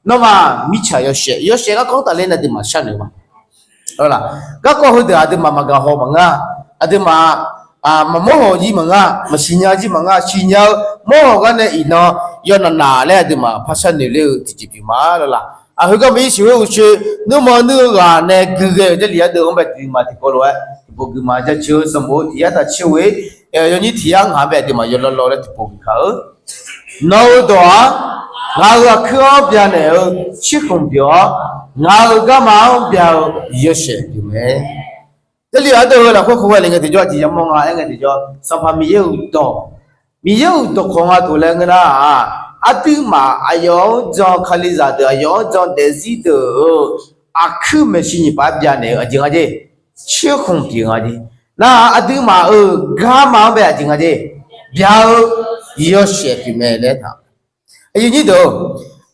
那么米吃要学个讲道理那的嘛，想的嘛，好啦，个过后的阿的妈妈个好嘛啊，阿的嘛嘛莫好子嘛啊，嘛新娘子嘛啊，新娘莫好个呢，伊喏要拿来的嘛，怕生的了直接比嘛了啦，啊，佢个没学会学，那么那个呢，个这里啊都我们的嘛的过来，不个嘛这就什么，底下他学会，要你体验下边的嘛，要老的不考，那多。ngài cái khâu bia này chiếc không bia ngài cái máu bia yếu sẽ bị mẹ cái lý do là không phải là người thì cho chỉ mong ngài người thì cho sao phải mi yêu to không ai tu lên cái đó à từ mà ayo cho khali ra được ayo cho để gì được à cứ mấy sinh nhật bia này ở chỗ gì chiếc không bia gì na à từ mà cái máu bia chỗ gì bia yếu sẽ bị mẹ đấy thà ai như đó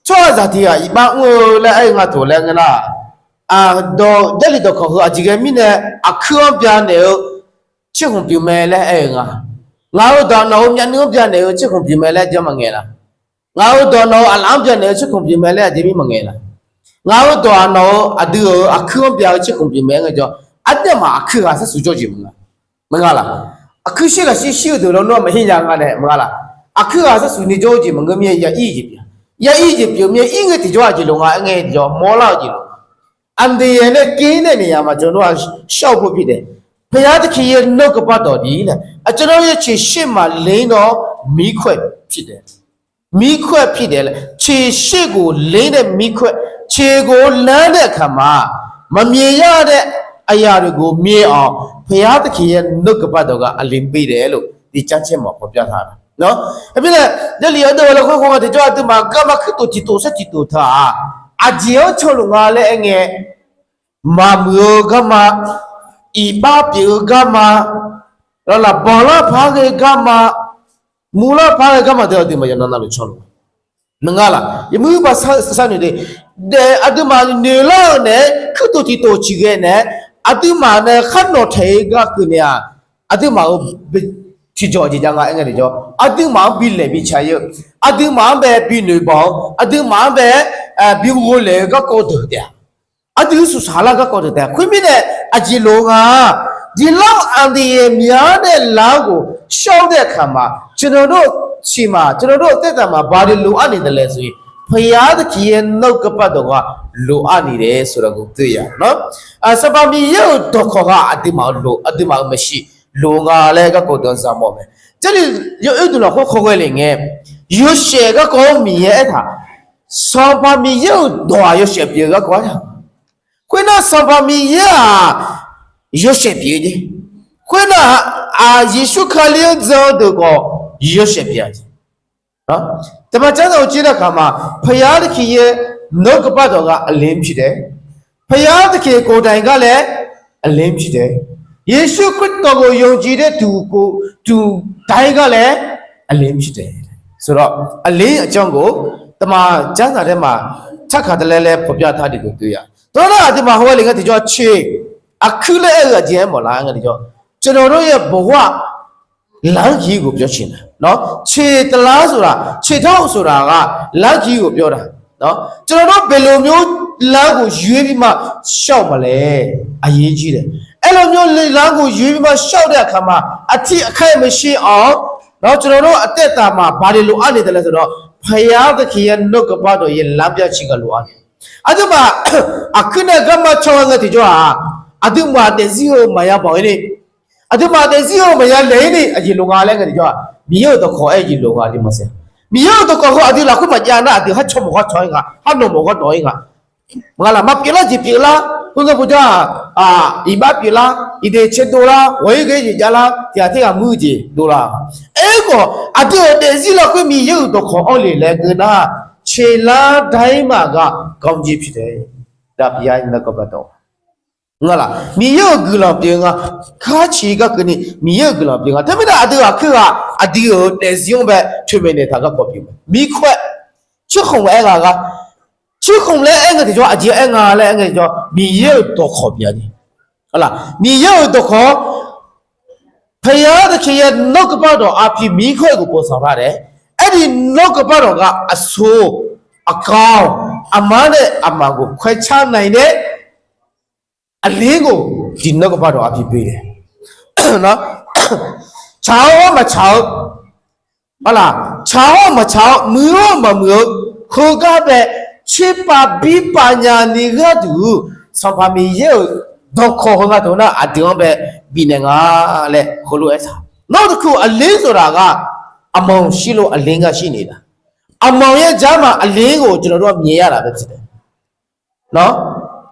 cho ra thì à bạn người là ai ngã thủ lên cái nào đó đây là đó có họ chỉ cái mình này khơi bia này chứ không bị mẹ là ai ngã đó nó nhận nước bia này chứ không bị mẹ là cho mà nghe là ngã đó nó làm bia này chứ không bị mẹ là để mà nghe là ngã đó nó đưa khơi bia chứ không bị mẹ cái cho anh mà khơi là sẽ sử dụng gì mà nghe là khơi sẽ là sẽ được nó mà hiện ra cái này mà là cứ à sao suy cho gì mà người miền ya y gì biểu miền y người thì cho gì luôn à nghe cho mua lao gì luôn anh đi này kia này mà cho nó sau bộ bị đấy bây giờ thì khi nó có bắt đầu đi là à cho nó chỉ xem mà lấy nó mỹ khỏe bị đấy là chỉ xem của lấy nó mỹ khỏe chỉ của lấy nó cả mà miền ya đấy ai ya được của miền à bây giờ thì khi nó có bắt đầu cái anh bị đấy luôn đi chăn xem mà có biết thà no, tapi lah, jadi ada orang kau kata jual tu maka tu citu tha. Ajian colong ale enge, mamu gama, iba piu gama, lalu bola pakai gama, mula pakai gama dia di mana nak colong. Mengala, ibu pasal sana ni, ada mana nila ne, tu citu ciga ne, ada mana kan no tega kunia, ada mana chỉ cho gì chẳng ai nghe cho, anh đừng mang bị lệ bị cháy, anh đừng mang về bị nổi bóng, anh đừng mang về bị vô lệ các cô được đấy, anh đừng xuất xả các cô được đấy, khi mình này anh chỉ lo anh đi miếng này lago, sau đấy khám mà, cho nó chỉ mà, cho nó thế mà bà đi lo anh đi đấy rồi, bây giờ thì khi nó cấp bắt đầu lo anh đi đấy, rồi cũng tự nhiên, nó, sao mà mình yêu đó khó anh đừng mang mấy lunga le ka ko don sa mo me chali yo edu la ko le nge yo she ka ko mi ye tha so pa mi yo do yo she pye ka ko tha kwe na so pa mi ye yo she pye ji kwe na yesu khali zo do ko yo she pye ji no tama chan do chi da kha ma phaya de khi ye no ka pa do ka alin phit de phaya de khi ko dai ka le alin phit deယေရှုခရစ်တော်ကိုယုံကြည်တဲ့သူတိုင်းကလည်းအလင်းဖြစ်တယ်ဆိုတော့အလင်းအကြောင်းကိုတမန်ကျမ်းစာထဲမှာချက်ခါတလဲလဲဖော်ပြထားတယ်ကိုတွေ့ရတော့ဒီမှာဟောလေကဒီကြောချေအခုလည်းအကျဉ်းမလားငါဒီကြောကျွန်တော်တို့ရဲ့ဘဝလမ်းကြီးကိုပြောချင်တယ်နော်ခြေတလားဆိုတာခြေထောက်ဆိုတာကလမ်းကြီးကိုပြောတာနော်ကျွန်တော်တို့ဘယ်လိုမျိုးလမ်းကိုရွေးပြီးမှရှောက်မလဲအရေးကြီးတယ်အဲ့လိုမျိုးလမ်းကိုရွေးပြီးမှရှောက်တဲ့အခါမှာအထီးအခိုက်မရှိအောင်တော့ကျွန်တော်တို့အသက်တာမှာဘာတွေလိုအပ်နေတယ်လဲဆိုတော့ဖယားသခင်ရဲ့နှုတ်ကပတ်တော်ရဲ့လမ်းပြချီကလိုအပ်တယ်အဲ့ဒါမှအခုနဲ့ကမချောင်းငါတိကျော်ဟာအဲ့ဒါမှတဲ့စီကိုမရပါဘူးလေအဲ့ဒါမှတဲ့စီကိုမရလဲနေအကြီးလုံငါလဲငါတိကျော်ဟာမြေရောတော့ခေါ်အဲ့ကြီးလုံငါဒီမစဲမြေရောတော့ခေါ်အဲ့ဒီလာခုမှကြာနာဒီဟာချောမခေါ်ချောင်းကဟာနိုမခေါ်တော့ငါမလာမပြေလာကြည့်ပြေလာဘုရားဘုရားဒီဘပြေလာဒီတဲ့ချက်တော်လားဝေးကြီးကြလားတရားတဲ့ကမှုကြီးတော်လားအဲ့ကောအတူတဲ့စီလောက်ခွင့်မီရုပ်တော့ခေါ်အောင်လေလေကနာခြေလားတိုင်းမှာကကောင်းကြီးဖြစ်တယ်ဒါဘုရားနဲ့ကပတ်တော်ငါလားမီရုပ်ကလောပြေငါခါချီကကနေမီရုပ်ကလောပြေငါတမတာအတူကခေကအတူတဲ့စီုံပဲထွေးမနေတာကပေါ်ပြီမီခွက်ချခုံအဲ့ကချခုံလဲအဲ့ငါတို့အကြီးအဲ့ငါလဲအဲ့ငါတို့မီရုပ်တော့ခေါ်ပြတယ်ဟုတ်လားမီရုပ်တော့ခေါ်ဖယားတဲ့ရဲ့နောက်ကပတ်တော်အဖြစ်မိခွဲကိုပေါ်ဆောင်ရတယ်အဲ့ဒီနောက်ကပတ်တော်ကအဆိုး account amane amago kwacha naine alingo di no ba do api pe de no chao ma chao hala chao ma chao mu ma mu ko ga be chipa bi pa nya ni ga du so pa mi ye do ko ga do na adon be bi ne nga le ko lo esa no de ku alin so da ga among shi lo alin ga shi ni da among ye ja ma alin ko ကျွန်တော်တို့မြင်ရတာပဲဖြစ်တယ်နော်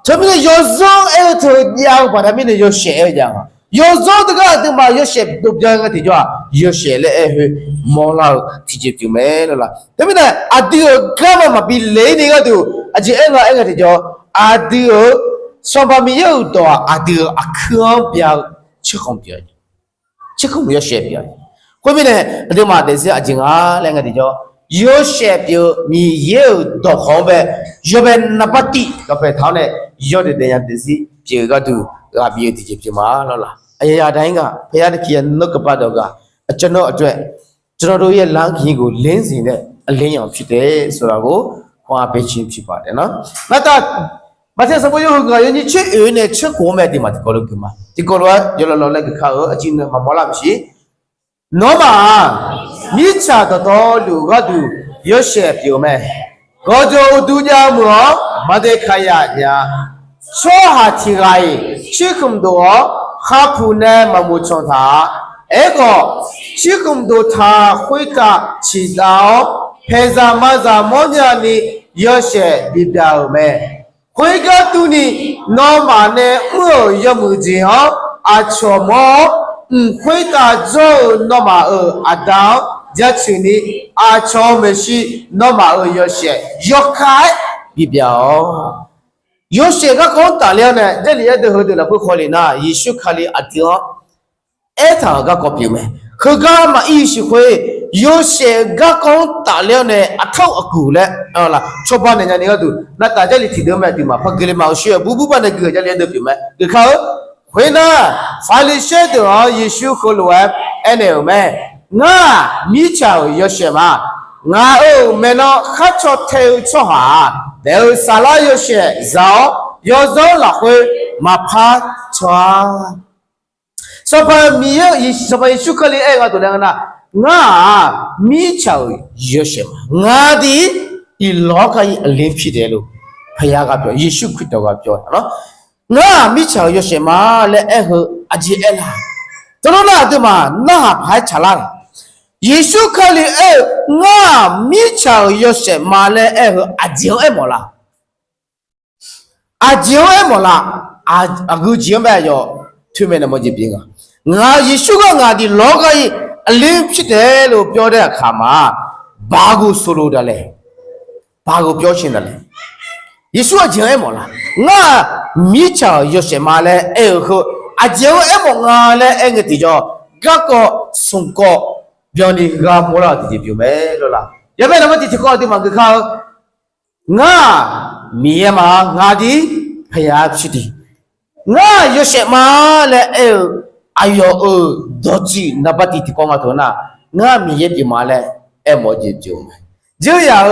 这边有时候哎，头娘把他们的有写讲啊，有时候这个他妈有写都不讲个题叫有写了哎，毛老提起就没了啦。对不对？啊，这个干嘛嘛比雷那个都，而且那个题叫啊，这个上班没有多啊，这个啊可不要吃红标，吃红要写标。后面呢，这嘛的是啊，讲啊，那个题叫。有些标你有多好呗，有呗那不低，那呗他呢有的人家就是这个都啊别的就嘛了啦。哎呀，大家不要的去那个巴多个，真的对，真的都也冷气个冷死的，冷样皮的，所以个花白青皮巴的呢。那他，马上什么有个人去鱼呢，吃锅买的嘛，这个了个嘛，这个了有了那个烤鹅，今天嘛没那么些。那么，你查得到六个都有些表没？我就度假么，没得开呀呀。说下提来，去咁多，哈普呢嘛冇从他，那个去咁多他回家吃到，平常嘛在么样的有些比较没？回家度呢，那么呢我也冇这样，啊错么？回答做那么阿当，这群里阿超没事，那么有些要开比较，有些个讲大了呢，这里也都好多了，会考虑呐，艺术考虑阿丁，哎，他个个表没，可个嘛艺术会，有些个讲大了呢，阿头阿古嘞，啊啦，初班人家那个都，那大家里听到没的嘛，怕给你毛学，不班的个家里都表没，你看。回呢，法律学的啊，艺术和路哎，那有没？我米桥有些嘛，我没那黑潮头出哈，然后沙拉有些绕，有绕了会嘛怕穿。所以米有艺，所以艺术课里哎，我都那个那，我米桥有些嘛，我的一老个一脸皮的路，培养个表，艺术课都个表喏。那米桥有些嘛来爱和阿姐爱啦，怎么啦对嘛？那还差啦。耶稣可里爱，我米桥有些嘛来爱和阿姐爱么啦？阿姐爱么啦？阿个姐妹要推门那么几边啊？我耶稣个我的老个伊脸皮的路表的看嘛，八个收入的嘞，八个表情的嘞。耶稣阿姐爱么啦？我米桥有些嘛嘞，哎和阿姐哎么啊嘞，哎个地叫各个送过表你个么啦地表没了啦，要不然那么地个地方个靠我米嘛我的培养去的，我有些嘛嘞哎呦多吉那把地讲嘛头那我米也比嘛嘞哎么地表没，就要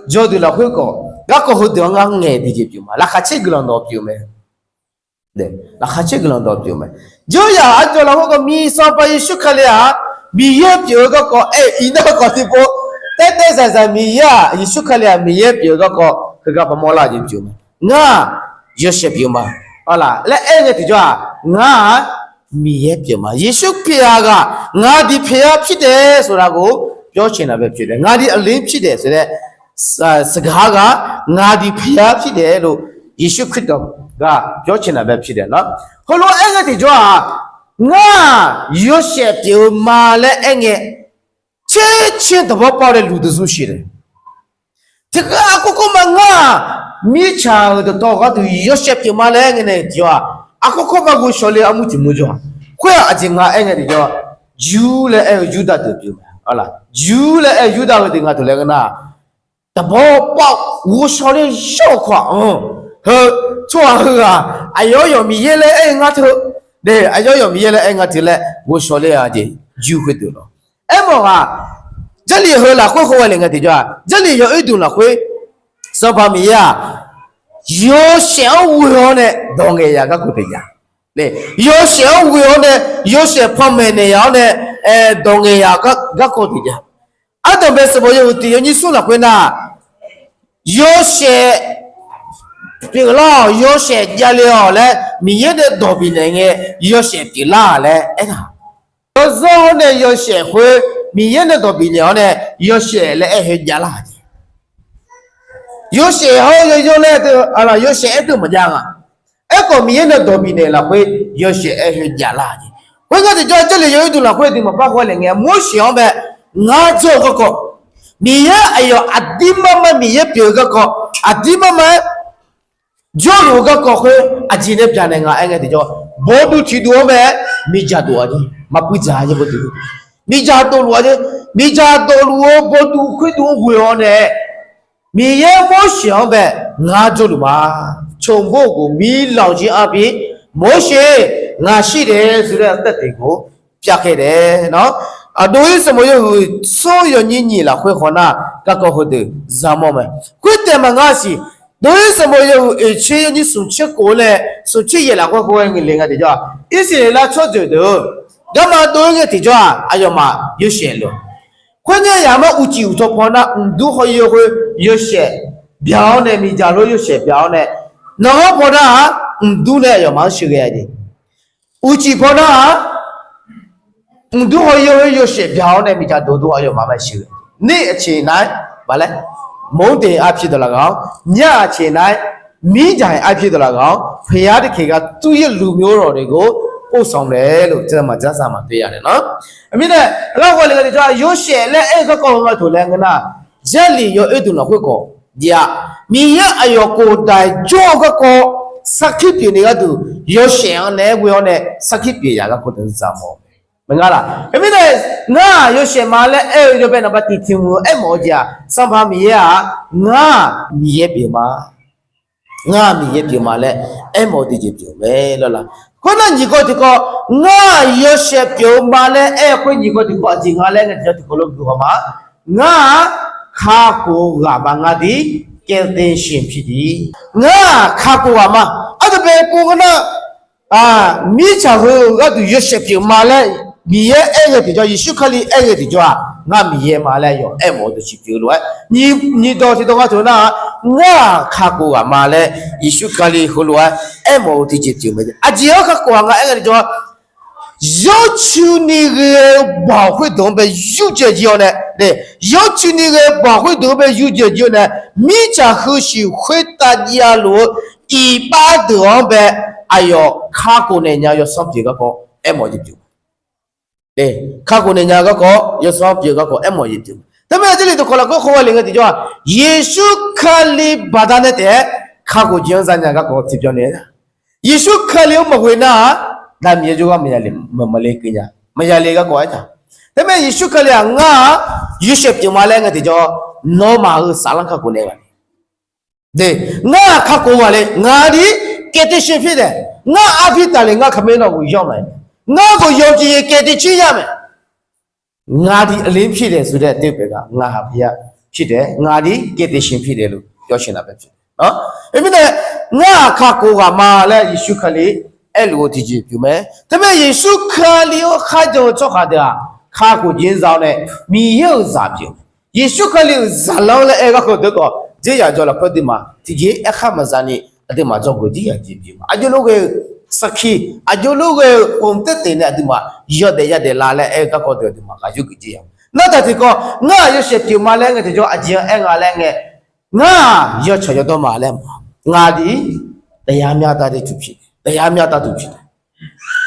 做的了会讲。那个好多人爱的就表嘛，那还吃个啷多表没？对，那还吃个啷多表没？就要按照那个米上把一说开了啊，米也表个个哎，伊那个地方，在米呀，一说开了米也表个把毛拉就表没？我有些表嘛，好啦，那哎个地方我米也表嘛，一说表个我的表皮的，说那个表情那边皮的，我的脸皮的，是的。စကားကငါဒီဖျားဖြစ်တယ်လို့ယေရှုခရစ်တော်ကပြောချင်တာပဲဖြစ်တယ်နော်ဟိုလိုအဲ့ကတိကြောငါရွှေပြေမာလဲအဲ့ငယ်ချင်းသဘောပေါက်တဲ့လူတစုရှိတယ်ဒီကအခုကငါမိချာတော့ကသူရွှေပြေမာလဲငယ်နဲ့ကြောအခုကကိုရှော်လေအမှုချင်မှုကြောခွဲအချင်းငါအဲ့ငယ်တိကြောယူလဲအဲ့ယူဒတ်တူပြောဟုတ်လားယူလဲအဲ့ယူဒတ်ကိုတင်ငါတို့လဲကနာတဘောပေါက်ဝှရှော်လေးရှော့ခွာဟဲ့ချွာဟာအယောယောမီရဲလဲအဲ့ငါတို့တဲ့အယောယောမီရဲလဲအဲ့ငါတို့လဲဝှရှော်လေးအားကြီးယူခွတ်တယ်လို့အဲ့မောက这里好了会好嘞个地方这里有一顿了会说把米呀，有小无用的，当个呀个古的呀，嘞，有小无用的，有些方面的样的，当个呀个古的呀，啊，特别是我有的你说了会呐，有些。这个啦，有些家里哦嘞，米也得多比那个，有些比啦嘞，哎呀，有时候呢，有些会米也得多比了呢，有些嘞哎家啦的，有些好有嘞都啊啦，有些都没讲啊，哎个米也得多比呢了会，有些哎家啦的，我讲的这里有一段啦会的嘛，包括那个没想呗，我做这个米也哎呦，阿弟妈妈米也表这个，阿弟妈妈。जो लोग को कोई अजीने जाने का आएंगे तो जो बोलू चीज़ों में मिजा दो आजे मापी जाए बोलते हो मिजा तो लुआ बोलू कोई तो हुए ने मिये मोशियों में ना जो लुमा चोंबो को मी लाउजी अभी मोशे ना शिरे सुरे तत्ते को प्याके रे ना अदोई समय सो यो नी ला कोई होना का को होते जामो में कोई तेमंगासी对什么有去你手机过来，手机也拿过过来领个的叫，一些拿错走的，那么多个的叫，哎呀妈，有些了。关键要么有酒做泡那，都可以会有些标呢，米家路有些标呢，那个泡那，都呢要蛮修个的，有酒泡那，都可以会有些标呢，米家都要慢慢修。你去哪？完了。某地阿皮的那个，伢前来米在阿皮的那个，培养的这个对于路苗肉那个，我上来了，这么这啥嘛对呀的呢？明天那我那个叫有些嘞，哎个讲个头两个呢，这里有一段那会讲，呀，米呀哎呦古代做个个sakit ni个都有些呢，我要呢 sakit 别呀个不能啥么？明白啦？因为呢，我有些嘛嘞，哎，就被那把地听我，哎，毛家上旁米啊，我米也别嘛，我米也别嘛嘞，哎，毛的就别没了啦。可能你个这个，我有些别嘛嘞，哎，可你个这个，今下嘞，我这个路别嘛，我卡过个嘛，我的给点心皮的，我卡过个嘛，啊，这边过个呢，啊，米家伙，我都有些别嘛嘞。米也爱个的叫，耶稣克里爱个的叫啊，我米也马来用，爱毛都去丢了。你到时到我做那，我看过啊马来，耶稣克里后来爱毛都去丢没得。啊，只要看过啊，爱个的叫，要求你个保护东北有解决呢，对，要求你个保护东北有解决呢，米家后续回答家路一般东北，哎呦，看过人家要上这个课，爱毛就丢。对，看过人家个个，有时候别个个，哎么一丢。但是这里头可能个好另个地方，耶稣看里把他那点看过经上那个个提标呢。耶稣看里没会那，那米就个没来没来个呀，没来个个的。但是耶稣看里啊，有些就马来个地叫罗马尔萨朗看过那个。对，我看过话嘞，我的给的是非的，我阿皮达嘞，我看没那个样来。我个要求给的去呀么？我的脸皮的是的，对不对？我还不要皮的，我的给的心皮的路要去那边去啊？因为呢，我看过个嘛嘞，耶稣克里哎路地区有没？他们耶稣克里我看着做啥的啊？看过经上呢，没有啥病。耶稣克里啥老了哎个好多个，这样做了可的嘛？这些哎看么啥呢？这嘛做过这样疾病嘛？啊就那个。sakhi ajolo ge komte tene aduma yode lale e ka ko de aduma ka yu gi ya na ta ti ko nga yo she ti ma le nge de jo ajin e nga le nge nga yo cho yo do ma le nga di taya mya ta de tu phit taya mya ta tu phit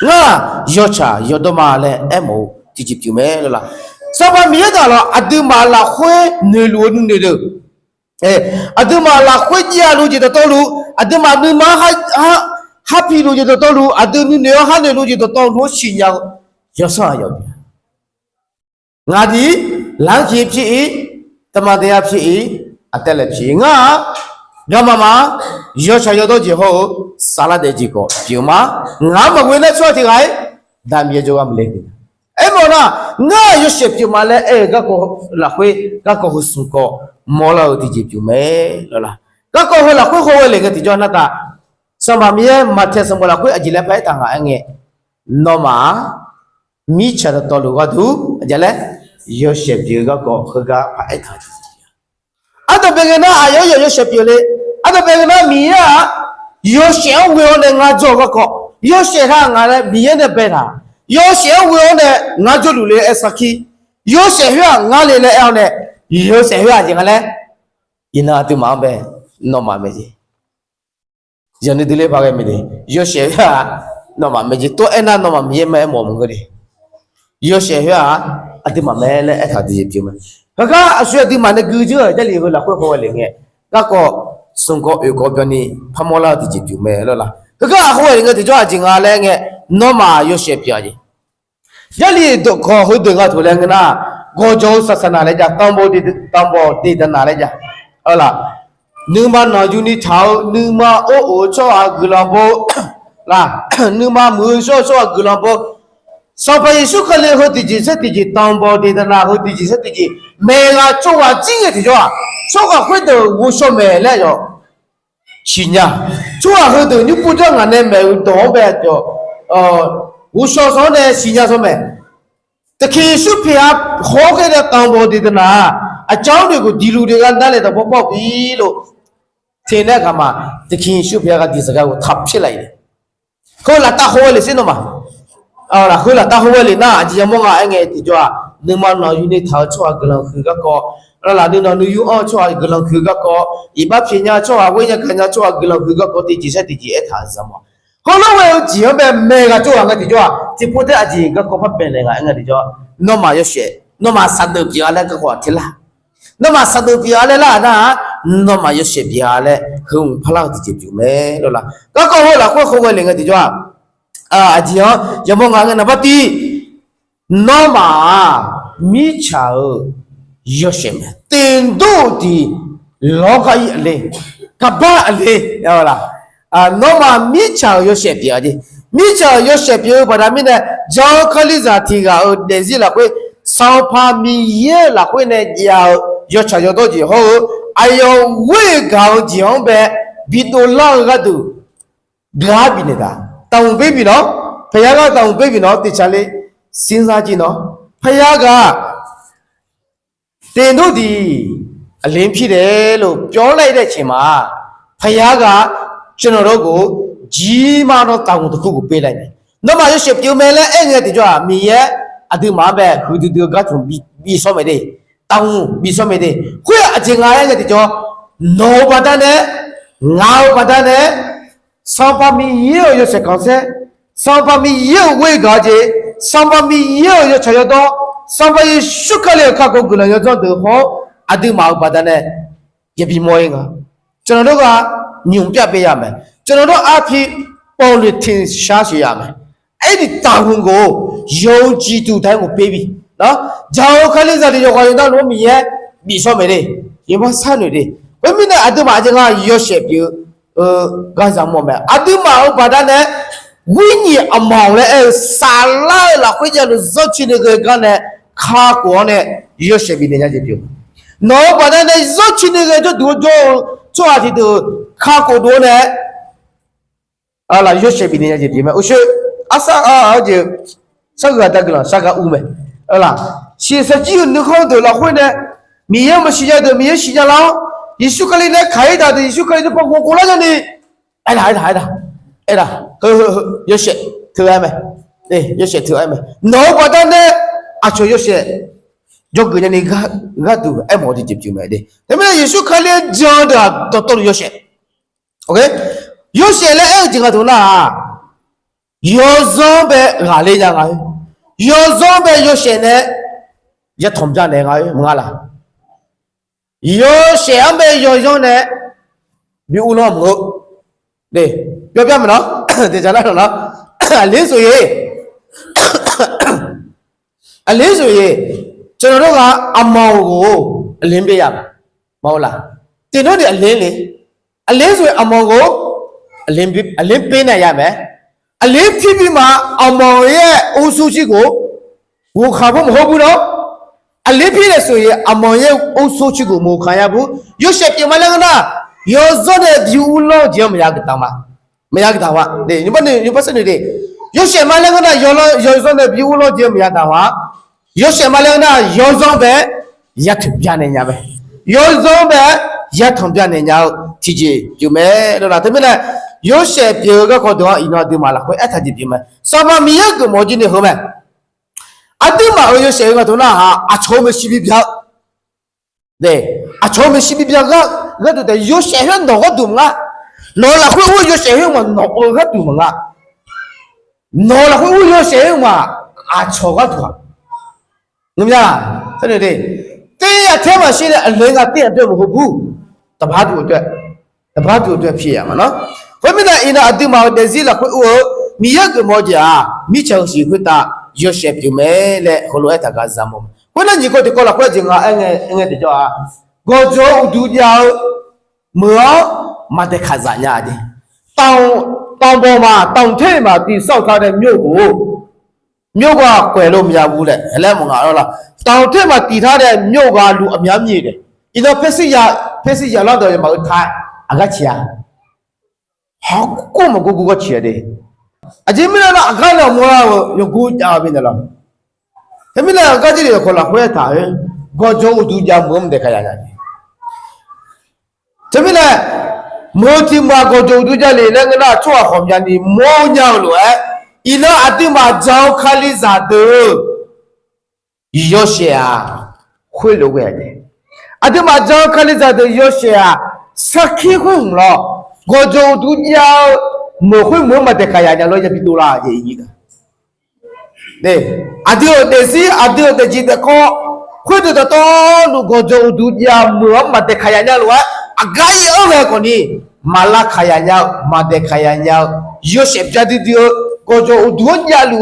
nga yo cha yo do ma le e mo ti ji pi me lo la sa ba mi da lo aduma la khwe ne lu ne de aduma la khwe ja lu ji de to lu aduma mi ma ha happy 路就到道路，啊，对你娘喊的路就到道路，信仰要啥要的？我的两皮皮，他妈的呀皮，啊得了皮啊，要妈妈要啥要到之后，啥啦的几个，就嘛，我们为了说的来，咱们就我们来的。哎，莫那，我有些就嘛嘞，哎，个个来回，个个会送个， မောလာကိုတည်ကြည်ပြမယ်လောလားကကောဟလာခွခွဝဲလေကတိကျော်နတာစမမီယမတ်စမလာခွအကြည့်လက်ပိုက်တန်ကအငဲနော်မာမိချရတော်လူကသူအကြလဲယောရှေပြေကကောခကဖိုက်တာအဲ့တော့ဘေကနာအယောယောရှေပြေလေအဲ့တော့ဘေကနာမီယာယောရှေဝေောနဲ့ငါကြောကကောယောရှေဟာငါလည်းမီယနဲ့ပဲတာယောရှေဝေောနဲ့ငါကြောလူလေအစခီယောရှေဟွာငါလေလေအောင်နဲ့ယောရှေဟွာကျင်ကလည်းယနာတူမောင်ပဲနော်မမေကြီးယနေ့ဒီလေပါခဲ့မီယောရှေဟွာနော်မမေကြီးတော့အဲ့နာနော်မမြေမဲမော်မငရီယောရှေဟွာအတိမမဲလေအခါတည်းပြမယ်ခကအဆွေဒီမနဲ့ကူကြတဲ့လေကိုလာခွဲခေါ်လေငဲကကောစုံကောအေကောပြနီဖမောလာတည်ပြမယ်လောလားခကအခွဲငဲတကြအချင်းငါလဲငဲနော်မယောရှေပြကြီးရလီတော့ခေါ်ဟုတ်တယ်ကထိုလဲငနာဂောကျောဆဆနာလဲကြတောင်ပေါ်တေတနာလဲကြဟုတ်လားနုမနော်ယူနီထောင်းနုမအိုအိုချောအဂလဘောလားနုမမူရှောချောအဂလဘောဆောပယေရှုခလေဟုတ်တည်စက်တည်တောင်ပေါ်တေတနာဟုတ်တည်စက်တည်မေကချောကကြီးရဲ့တကြောချောကခွတ်တယ်ဝရှောမဲလဲရောချီညာချောဟုတ်တယ်ညပူတော့ငါနဲ့မဲတော့ပဲတော့ဝရှောစောနဲ့ချီညာစောမဲတခေရှုဖျားခေါ်ခဲ့တဲ့တောင်ပေါ်တေတနာအကြောင်းတွေကိုဒီလူတွေကနားလေတော့ပေါက်ပြီလို့ထင်တဲ့အခါမှာတခင်ရှုဖျားကဒီစကားကိုထပ်ဖြစ်လိုက်တယ်ခေါ်လာတဟိုးလေစင်တော့မှာအော်လာခေါ်လာတဟိုးလေနာအကြီးမောငါအငယ်တီကြွာနမနော်ယူနေထောက်ချွာဂလန်ခူကကောလာဒီနော်နူယူအောချွာဂလန်ခူကကောဤဘပညာချွာဝိညာခညာချွာဂလန်ခူကကောတီကြီးစက်တီကြီးအထာဇမခေါ်လို့ဝဲကြီးရပဲမေကချွာငါတီကြွာဒီပိုတဲ့အကြီးကကောဖပင်လေကအငယ်တီကြွာနော်မရရှေနော်မဆတ်ဒပြာလည်းကောထလာနော်မဆတ်ဒပြာလည်းလာနာနော်မရရှေပြာလည်းခုံဖလောက်တီကြီးပြမယ်လို့လားကကောဟောလာခွခွဝဲလေငါတီကြွာအကြီးရမောငါငါနဘတီနော်မမိချာယောရှေမတင်တို့ဒီလောကကြီးအလေးကပ္ပအလေးဟုတ်လားနော်မမိချာယောရှေပြာကြီးမိချာယောရှေပြဘာသာမင်းနဲ့ဂျောခလိဇာတီကဒေစီလာခွေဆောင်းဖာမီရဲလာခွေနဲ့ယောချာယောတော့ကြီးဟောအယောဝေကောင်းကြောင်းပဲဘီတိုလောကတူဂါဘီနေတာတောင်ပေးပြီနော်ဖခင်ကတောင်ပေးပြီနော်တေချာလေးစဉ်းစားကြည့်နော်ဖခင်ကတင်တို့ဒီအလင်းဖြစ်တယ်လို့ပြောလိုက်တဲ့ချိန်မှာဖခင်ကကျွန်တော်တို့ကိုကြီးမားသောတောင်တစ်ခုကိုပေးလိုက်တယ်နော်မရရှိပြုံးမယ်လဲအဲ့ငယ်တကြွမီရဲ့အတူမှာပဲခူတူကထုံပြီးဆောမယ်တဲ့တောင်ပြီးဆောမယ်တဲ့ခွေအချင်းငါရဲ့ငယ်တကြွနောပဒနဲ့ငါပဒနဲ့ဆောပါမီရဲ့ရစကောင်ဆက်ဆောပါမီရဲ့ဝေကားကြီးဆောပါမီရဲ့ရချရတော့ဆောပါယေရှုခလေခကုတ်ကလည်းရတော့ဟောအတူမှာပဒနဲ့ရပြီမောရင်ကကျွန်တော်တို့ကညုံပြပေးရမယ်ကျွန်တော်တို့အဖြစ်ပေါ်လေထင်ရှားစေရမယ်အဲ့ဒီတာဝန်ကိုယုံကြည်သူတိုင်းကိုပေးပြီနော်ဂျာခလိဇာတိရောခေါ်ရင်တော့လို့မြည်ပြီးဆောမယ်လေရေမဆန်နေတယ်ဘယ်မင်းနဲ့အတူမှာအကျငါရော့ရှက်ပြကစားမောမယ်အတူမှာဘာသာနဲ့ဝိညာဉ်အမောင်လဲဆာလာခွေးကြလို့ဇော့ချင်နေကနဲ့ခါကောနဲ့ရော့ရှက်ပြီးနေကြပြနော်ဘာသာနဲ့ဇော့ချင်နေကတို့ချွာတီတို့ခါကိုတို့နဲ့အလာရွှေပြီးနေကြပြီမယ်အရှိအဆာအကျစကားတက်ကလာစကားဦးမယ်ဟလာရှေစကြီးနှခေါ်တယ်လာခွနဲ့မြေရမရှိရတဲ့မြေရှိကြလားယေရှုခရစ်နဲ့ခိုင်းတာယေရှုခရစ်ပေါ်ကိုလာကြနေအဲ့ဒါရွှေထရမယ်ရွှေထရမယ်နော်ဘာတနဲ့အချိုရွှေဂျောကနေငါတူအဲ့မော်ဒီကြည့်မယ်ဒါပေမဲ့ယေရှုခရစ်ဂျောတာတော်ရွှေโอเคယောရှေလည်းအဲ့ဒီကတော့လားယောဇောပဲငါလေးကြငါယောဇောပဲယောရှေနဲ့ရထုံကြနေငါငါလားယောရှေအမေယောဇောနဲ့ဒီဦးလုံးမဟုတ်လေပြောပြမနော်ဒီကြလားနော်အလေးဆိုရင်ကျွန်တော်တို့ကအမောင်ကိုအလင်းပေးရမှာမဟုတ်လားတင်တို့ဒီအလင်းလေအလင်းဆိုရင်အမောင်ကိုအလင်းပေးနိုင်ရမယ်အလင်းဖြစ်ပြီးမှအမောင်ရဲ့အုပ်စုရှိကိုဝခါဖို့မဟုတ်ဘူးနော် အလေးပြည့်တဲ့ဆိုရင်အမောင်ရဲ့အုပ်ဆိုးချစ်ကိုမခံရဘူးရွှေရှက်ပြမလဲကနာယောဇတဲ့ဒီဦးလို့ကြမရကတမမရကတဝဒီညပတ်စနေတယ်ရွှေရှက်မလဲကနာယောဇတဲ့ဒီဦးလို့ကြမရတဝရွှေရှက်မလဲကနာယောဇပဲရက်ပြနေညာပဲယောဇပဲရက်ထုံပြနေညာတီကြီးယူမဲလို့လားတမင်နဲ့ရွှေရှက်ပြေကခေါ်တော့အင်းတော့ဒီမှာလားခွဲအထကြီးပြမယ်စပါမီယကမောကြီးနေဟုတ်မဲအတိမအရွှေရှက်ကတော့ဟာအချိုးမရှိပြ对，啊，从没西边个都得有些人脑壳懂啊，脑了会有些人嘛脑壳懂啊，脑了会有些人嘛啊错个懂，怎么样？对对对，对呀，天嘛现在人啊点对不不，打把赌对屁呀嘛喏，后面呢，因那对嘛的是了会我米一个毛家，米城市会打有些表妹嘞，后来他干什么？我那你个的过了快点啊，的叫啊，我做度假，没嘛得看啥呀的，当波嘛，当天嘛，第少他的苗个怪路苗屋嘞，来么啊了，当天嘛，第他的苗个路苗米的，一到拍摄呀，那都毛摊，啊个钱，好过么个钱的，啊这边那看了么啦，有股价变的了。他们那个这里可能会打人，我做度假没得开呀的。他们呢，没听嘛，我做度假里那个那做后面的没鸟了哎，伊那阿弟嘛早看里啥的，有些啊会了个的，阿弟嘛早看里啥的有些啊，啥气氛了，我做度假没得开呀的，老也比多啦，也一个。对，阿弟的记得讲，会得到如果做度假没得开呀的了，阿该有那个呢，马拉开呀的，没得开呀的，有些家的丢，我做度假了，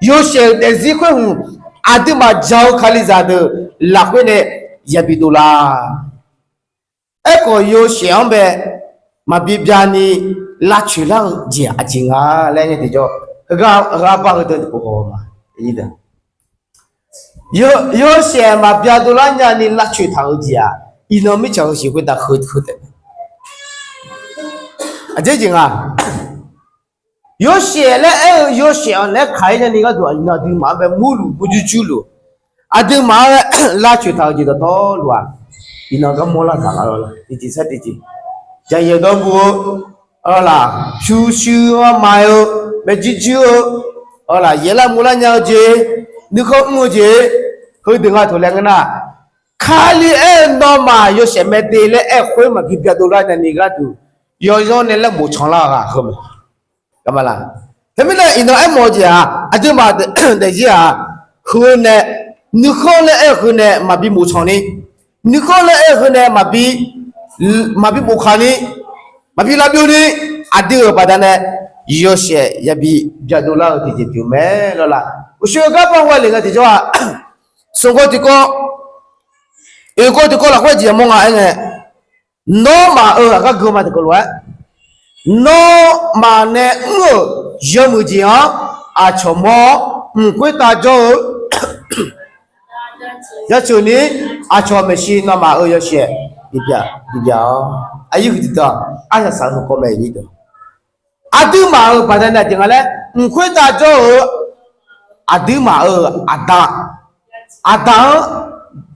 有些的是会阿弟嘛早开里啥的，拉回来也比多啦，哎个有想呗，嘛比别呢拉去了家境啊，来个的叫。apa itu oh mah ini有些嘛别都人家你拉去投家，伊那没讲是会打喝的，啊这种啊，有些嘞有些嘞开着那个多，那对嘛呗母路不就猪路，啊对嘛拉去投家的多乱，伊那个莫拉干了，第几，这有的不，啦，修啊买哦。没记住哦，啦，也来木兰鸟节，你看我节，会等下头两个呐，看你那嘛有什么的嘞？会嘛比别多啦，那你个都，有时候你来木床啦啊，好嘛？干嘛啦？他们呢，因为么节啊，啊就嘛的些啊，会呢，你看了会呢嘛比木床呢，你看了会呢嘛比木炕呢，嘛比拉表呢，啊对吧？但呢。有些也比别多了，这些就没了啦。我学个办法那个的话，送过这个，有个这个了，或者么啊？那嘛个哥们这个乱，那嘛呢？有么子啊？什么？会打着，要求你啊，什么事？那嘛有些，比较，啊有的多，啊是三十个没的。Adu ma pada na jangan le, mungkin tak jauh. Adu ma ada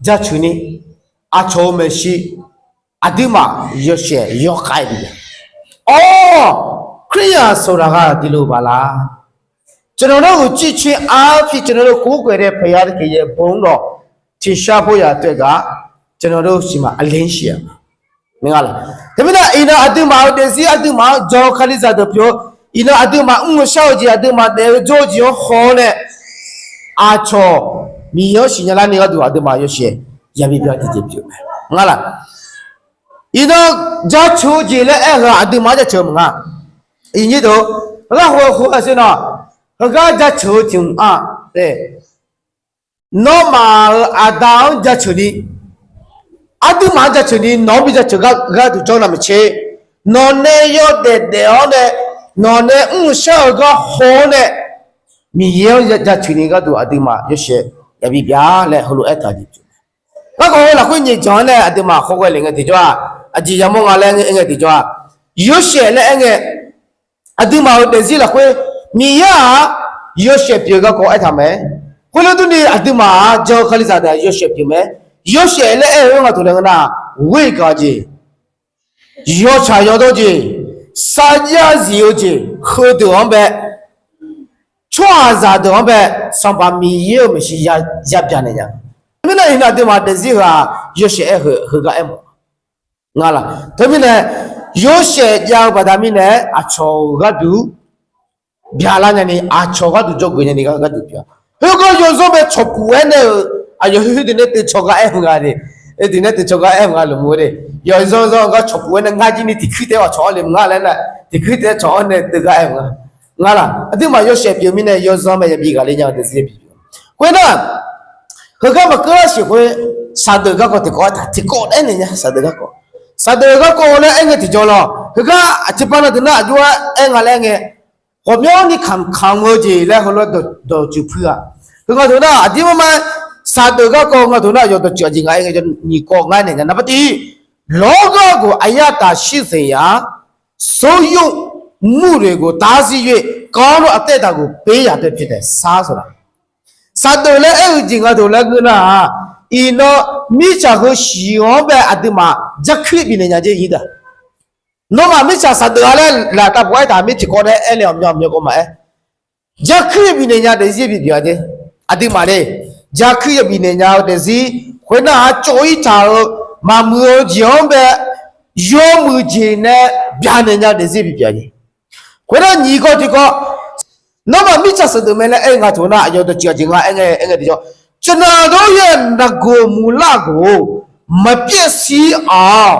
jacuni, aco mesi, adu ma yoshe yokai dia. Oh, kriya soraga dilu bala. Cenderung uji cuci api cenderung kuku ada payah kaya bondo, cisha boya tega cenderung cuma alensia. Mengalah. Tapi nak ina ada mau desi ada mau jauh kali zat pio ina ada mau ngusau je ada mau deh jauh jauh hone aco miyo sinyala ni ada mau yo she ya biar dia pio mengalah ina jauh je le ada mau jauh menga ini tu aku asina agak jauh jauh deh normal ada jauh ni Adu maja cuni, no bisa cegah tu cakap nama ceh, none yo de one, none usah ga hone, miyo ja cuni ga tu adu ma, yo she, 也比别嘞后来爱他的。那个那会你讲嘞，对嘛？好个那个地方啊，只要么个那个地方，有些那个啊，对嘛？但是那会你呀，有些别个搞爱他们，后来都你啊，对嘛？就考虑啥的，有些别们，有些嘞哎，我同那个那为个的，要查要到的，三家是有的，喝的完呗。穿啥的完呗，上班米也没是压边的呀。没那那对嘛？但是话有些爱喝个爱么，伢啦。他们呢有些家把他们呢啊炒个都，别啦呢你啊炒个都做过呢你个都别。那个有时候被炒不完的，啊有些的呢得炒个爱么的，哎的呢得炒个爱么了么的。有时候个炒不完的，伢今天地区的话炒的伢来了，地区的炒呢得个爱么。ngala ati ma yo she pyo mi ne yo so ma ye bi ga le nya de se bi kwe na ho ga ma ka shi kwe sa de ga ko te ko ta ti ko de ne nya sa de ga ko le ai nge ti jo lo ho ga ati pa na de na jo ai nga le nge ho myo ni kham mo ji le ho lo do ju phu a ho ga do na ati ma sa de ga ko nga do na yo do ji ji nga ai nge ni ko nga ne na pa ti lo ga ko ayata shi se ya so yoမှုတွေကိုတားဆီး၍ကောင်းလို့အသက်တာကိုပေးရတဲ့ဖြစ်တဲ့စားဆိုတာစားတယ်လေအဲ့ဒီငါတို့လည်းကနာဤတော့မိချာကိုရှီရောပဲအတမဂျက်ခိပြနေကြကြီးတာနော်မမိချာစားတယ်လည်းလာတော့ဘွိုင်းတာမိချကိုတဲ့အဲ့လေမြောက်မြောက်ကိုမှာဂျက်ခိပြနေကြတဲ့စီပြပြတယ်အတမလေးဂျက်ခိပြနေကြတဲ့စီခွနာကြိုးချာမမှုကြောင့်ပဲယောမှုကြီးနဲ့ဗျာနေကြတဲ့စီပြပြတယ်ခွနာညီကိုဒီကောနော်မမိချစတဲ့မဲလဲအဲ့ငါထုံနာအယောတကြချင်းကအဲ့ငယ်ဒီကြောကျွန်တော်တို့ရဲ့ငကိုမူလကိုမပြည့်စည်အောင်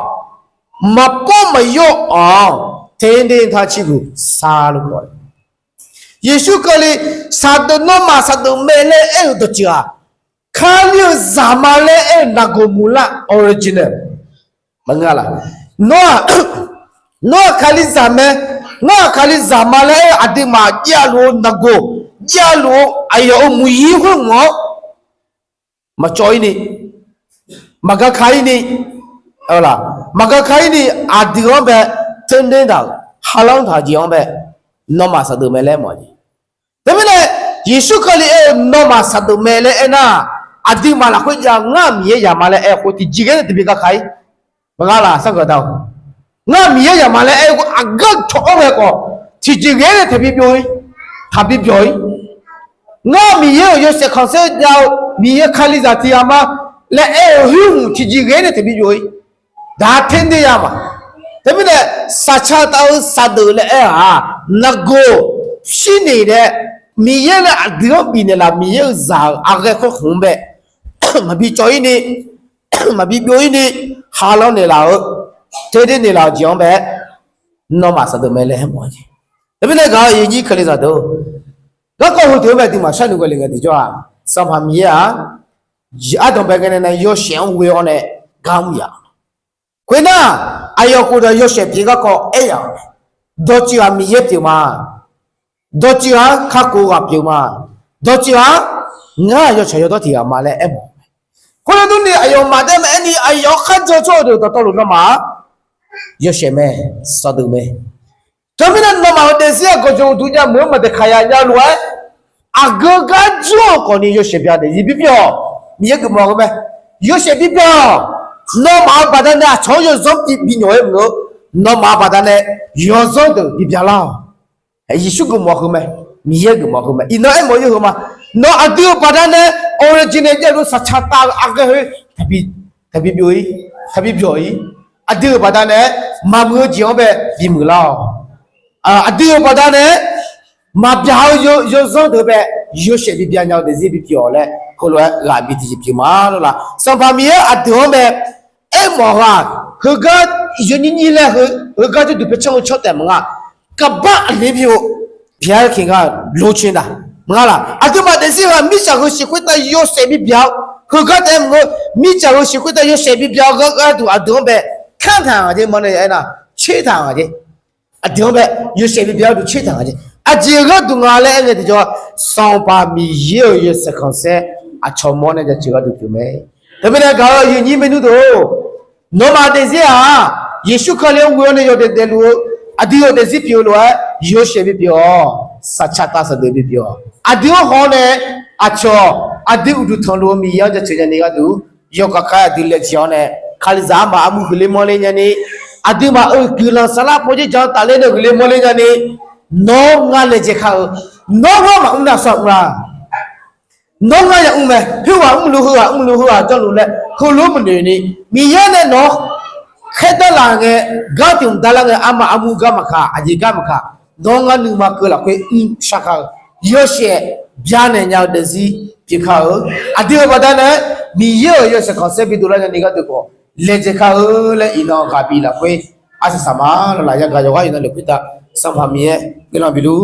မပေါ်မရော့အောင်တင်းထားချစ်ကိုစားလို့ပြောတယ်ယေရှုကလေးစာဒနောမစာဒမဲလဲအဲ့တကြခါလျဇာမလဲအဲ့ငကိုမူလ original မငါလားနော်ခါလီဇာမဲငါခါလီဇာမလဲအတိမာကြလို့ငကိုကြလို့အယောမူယီဟုငေါမချိုင်းနေမကခိုင်းနေဟုတ်လားမကခိုင်းနေအဒီရောပဲတင်းတင်းတာဟာလောင်းတာကြီးအောင်ပဲနော်မဆတ်မဲလဲမော်ကြီးဒါပေမဲ့ယေရှုခရစ်ရဲ့နော်မဆတ်မဲလဲအနာအဒီမာလာခွင့်ကြငါမြေရမလဲအဲ့ကိုတီကြီးကတပိကခိုင်းမငါလားဆက်ကတော့ငါမြေရမလဲအဲ့ကိုအဂတ်ချောပဲကောတီကြီးကတပိပြောဟာပိပြောငါမြေရစခန်းစကြောင့်မြေခလိဇာတီယာမလဲအဲ့ဟူတီကြီးကတပိပြောဒါထင်းတယ်ရမှာဒါပေမဲ့စာချတောစဒူလဲအဲ့ဟာငကိုရှိနေတဲ့မြေရလည်းအဒီရောပြီးနေလားမြေဇာအဂတ်ခုံးပဲမပြီးကြောင်းနေမပြီးပြောင်းနေဟာလောနေလာတဲတဲနေလာကြောင်းပဲနော်မဆဒမဲလဲမောကြီးဒါပေမဲ့ကအရင်ကြီးခလေးစားတော့ကောဟိုတဲပဲဒီမှာဆက်လူကလေးငယ်ဒီကြောစဖာမီယာအတော့ပဲကနေရောရှင်းဝေအောင်နဲ့ခေါင်းရခွေနာအယောကိုတော့ရောရှင်းပြေကောအဲ့ရဒေါ်ချီအမီရဲ့ပြေမှာဒေါ်ချီဟာခါကိုကပြေမှာဒေါ်ချီဟာငါရောချေရတော့တီအမလဲအဲ့မောခွေတို့နေအယောမာတဲ့အဲ့ဒီအယောခတ်ကြောတော့လို့နော်မှာရရှမဲစဒုမဲတမန်နော်မှာတဲ့စီကိုကျိုးသူကြမွေးမတဲ့ခါရညာလွယ်အဂဂကြောကိုနေရရှပြတဲ့ဒီပြောမြေကမောကမဲရရှပြပြောနော်မှာပါတဲ့နာချောရဇောပြညွယ်မလို့နော်မှာပါတဲ့ရောဇောတဲ့ဒီပြလာယေရှုကမောကမဲမြေကမောကမဲအင်းအဲ့မောရဟမနော်အတူပါတဲ့ original ကျလို့စချတာအကဟေတပိပြောအတူပါတဲ့မမွေးကြောပဲဒီမလားအတူပါတဲ့မပြောင်းရုပ်စုံတဲ့ပဲရုပ်ရှိပြညောင်းတဲ့စီပြောလဲကိုလိုလာပြီးဒီပြမာလို့လားစံဖာမီရဲ့အတူပဲအဲ့မောကဟကယနီနီလဲဟကတူပချောင်းချော့တယ်မငါကပတ်အလေးပြဘုရားခင်ကလိုချင်တာမလားအတူမတဲ့စီကမိချာကိုရှိခွတ်တရုပ်ရှိပြပြောင်းဟကတဲ့မိချာကိုရှိခွတ်တရုပ်ရှိပြပြောင်းကတူအတူပဲ看看啊，这么的哎那切汤啊这，啊对不？有些比较多切汤啊这，啊这个东啊嘞，那个叫上把米有些看噻， အချော်မောနဲ့ချေကတူပြမယ်ဒါပေမဲ့ကတော့ယဉ်ကြီးမင်းတို့နောမတေစီဟာယေရှုခရစ်ဝေနေရတဲ့လူအဒီယိုတေစီပြောလို့ယောရှေပြပြောစချတာစဒေပြပြောအဒီယိုဟောနဲ့အချောအဒီဥဒုထုံလို့မီရောက်တဲ့ချေနေကတူယောကခါဒီလက်ချောနဲ့ခါလီဇာမအမှုကလေးမောလေးညနေအဒီမှာကူလာဆလာပိုဂျီကြောင့်တာလေးတို့ကလေးမောလေးညနေနောငါလေချေခါနောငါမဦးနာဆောက်လားနောငါရဦးမဲဟိုဟာဦးလူဟိုဟာကြောက်လို့လဲခိုလို့မနေနေမီရနဲ့နော်ခဲတလာငယ်ဂတ်ုံတလာငယ်အမအမှုကမခအကြီးကမခနောငါနူမကလာခွေအင်းရှခါယောရှေဗျာနေညောက်တစီပြခါအဒီဘဒနဲ့မီယောစကောဆက်ပြီးတူလာနေကတော့လေချေခါလေအင်းတော့ကပြီလာခွေအဆဆမလာရကယောဂိုင်းလည်းပြတာစမမီရဲ့ကလဘီလူ